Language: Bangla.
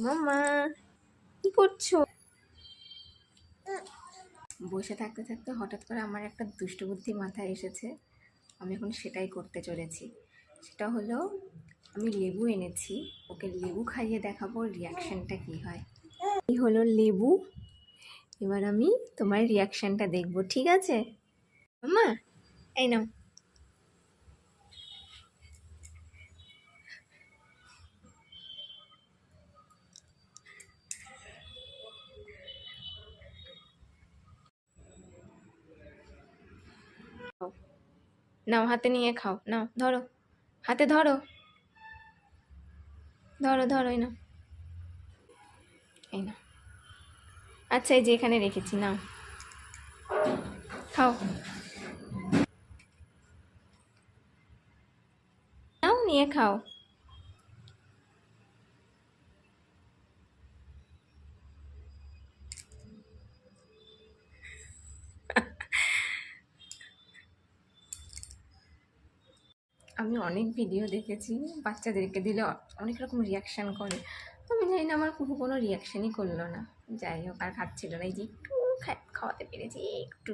মাম্মা, কি করছো? বসে থাকতে থাকতে হঠাৎ করে আমার একটা দুষ্ট বুদ্ধি মাথায় এসেছে। আমি এখন সেটাই করতে চলেছি। সেটা হলো, আমি লেবু এনেছি, ওকে লেবু খাইয়ে দেখাবো রিয়াকশানটা কি হয়। এই হলো লেবু। এবার আমি তোমার রিয়াকশানটা দেখবো, ঠিক আছে মাম্মা? এই নাও। নাও, হাতে নিয়ে খাও, নাও ধরো, হাতে ধরো, ধরো ধরো, এই নাও, এই নাও। আচ্ছা, এই যে এখানে রেখেছি, নাও খাও, নাও নিয়ে খাও। আমি অনেক ভিডিও দেখেছি, বাচ্চাদেরকে দিলে অনেক রকম রিয়াকশান করে। আমি জানি না, আমার কুকু কোনো রিয়াকশানই করলো না। যাই হোক, আর খাচ্ছিল না, এই যে একটু খাওয়াতে পেরেছি একটু।